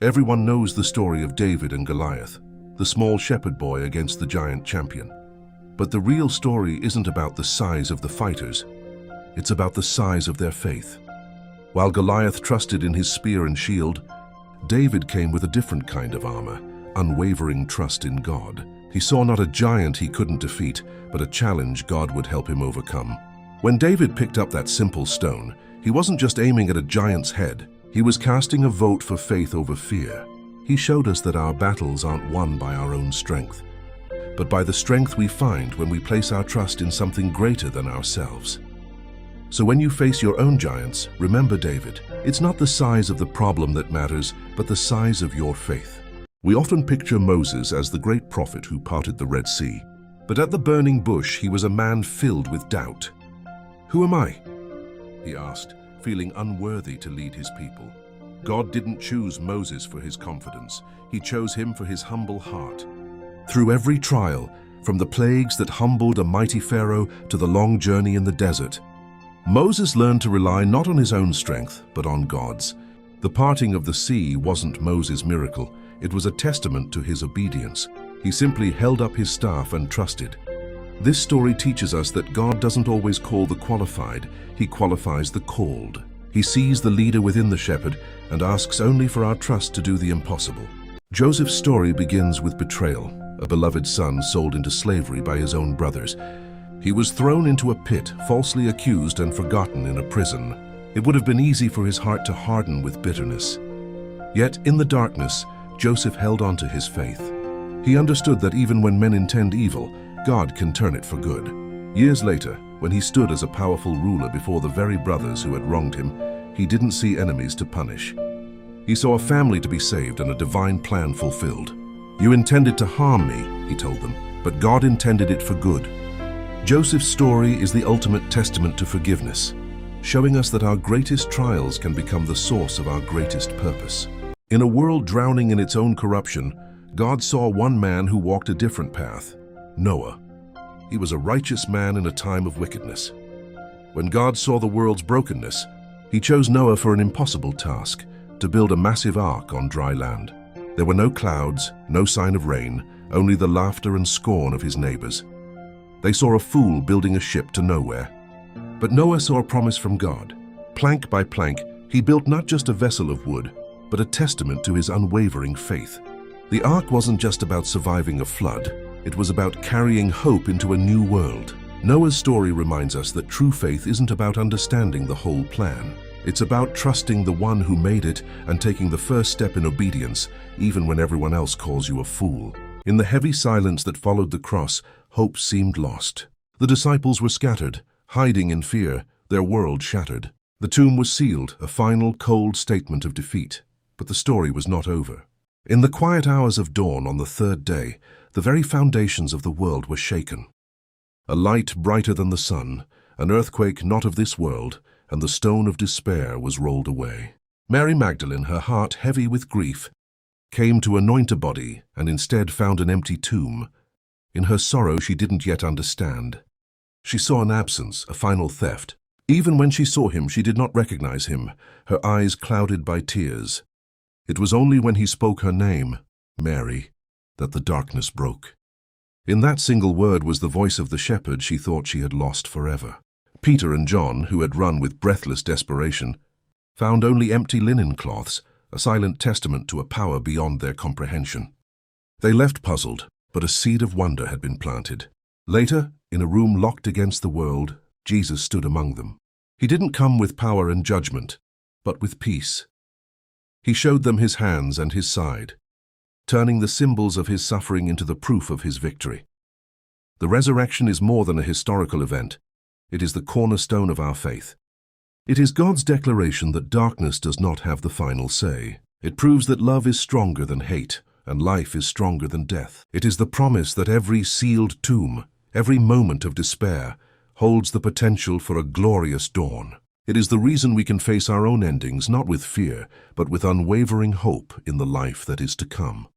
Everyone knows the story of David and Goliath, the small shepherd boy against the giant champion. But the real story isn't about the size of the fighters. It's about the size of their faith. While Goliath trusted in his spear and shield, David came with a different kind of armor, unwavering trust in God. He saw not a giant he couldn't defeat, but a challenge God would help him overcome. When David picked up that simple stone, he wasn't just aiming at a giant's head. He was casting a vote for faith over fear. He showed us that our battles aren't won by our own strength, but by the strength we find when we place our trust in something greater than ourselves. So when you face your own giants, remember David. It's not the size of the problem that matters, but the size of your faith. We often picture Moses as the great prophet who parted the Red Sea, but at the burning bush he was a man filled with doubt. "Who am I?" he asked, feeling unworthy to lead his people. God didn't choose Moses for his confidence. He chose him for his humble heart. Through every trial, from the plagues that humbled a mighty Pharaoh to the long journey in the desert, Moses learned to rely not on his own strength, but on God's. The parting of the sea wasn't Moses' miracle. It was a testament to his obedience. He simply held up his staff and trusted. This story teaches us that God doesn't always call the qualified, He qualifies the called. He sees the leader within the shepherd and asks only for our trust to do the impossible. Joseph's story begins with betrayal, a beloved son sold into slavery by his own brothers. He was thrown into a pit, falsely accused and forgotten in a prison. It would have been easy for his heart to harden with bitterness. Yet, in the darkness, Joseph held on to his faith. He understood that even when men intend evil, God can turn it for good. Years later, when he stood as a powerful ruler before the very brothers who had wronged him, he didn't see enemies to punish. He saw a family to be saved and a divine plan fulfilled. "You intended to harm me," he told them, "but God intended it for good." Joseph's story is the ultimate testament to forgiveness, showing us that our greatest trials can become the source of our greatest purpose. In a world drowning in its own corruption, God saw one man who walked a different path: Noah. He was a righteous man in a time of wickedness. When God saw the world's brokenness, He chose Noah for an impossible task: to build a massive ark on dry land. There were no clouds, no sign of rain, only the laughter and scorn of his neighbors. They saw a fool building a ship to nowhere. But Noah saw a promise from God. Plank by plank, he built not just a vessel of wood, but a testament to his unwavering faith. The ark wasn't just about surviving a flood. It was about carrying hope into a new world. Noah's story reminds us that true faith isn't about understanding the whole plan. It's about trusting the one who made it and taking the first step in obedience, even when everyone else calls you a fool. In the heavy silence that followed the cross, hope seemed lost. The disciples were scattered, hiding in fear, their world shattered. The tomb was sealed, a final, cold statement of defeat. But the story was not over. In the quiet hours of dawn on the third day, the very foundations of the world were shaken. A light brighter than the sun, an earthquake not of this world, and the stone of despair was rolled away. Mary Magdalene, her heart heavy with grief, came to anoint a body and instead found an empty tomb. In her sorrow she didn't yet understand. She saw an absence, a final theft. Even when she saw him, she did not recognize him, her eyes clouded by tears. It was only when he spoke her name, Mary, that the darkness broke. In that single word was the voice of the shepherd she thought she had lost forever. Peter and John, who had run with breathless desperation, found only empty linen cloths, a silent testament to a power beyond their comprehension. They left puzzled, but a seed of wonder had been planted. Later, in a room locked against the world, Jesus stood among them. He didn't come with power and judgment, but with peace. He showed them his hands and his side, turning the symbols of his suffering into the proof of his victory. The resurrection is more than a historical event. It is the cornerstone of our faith. It is God's declaration that darkness does not have the final say. It proves that love is stronger than hate, and life is stronger than death. It is the promise that every sealed tomb, every moment of despair, holds the potential for a glorious dawn. It is the reason we can face our own endings not with fear, but with unwavering hope in the life that is to come.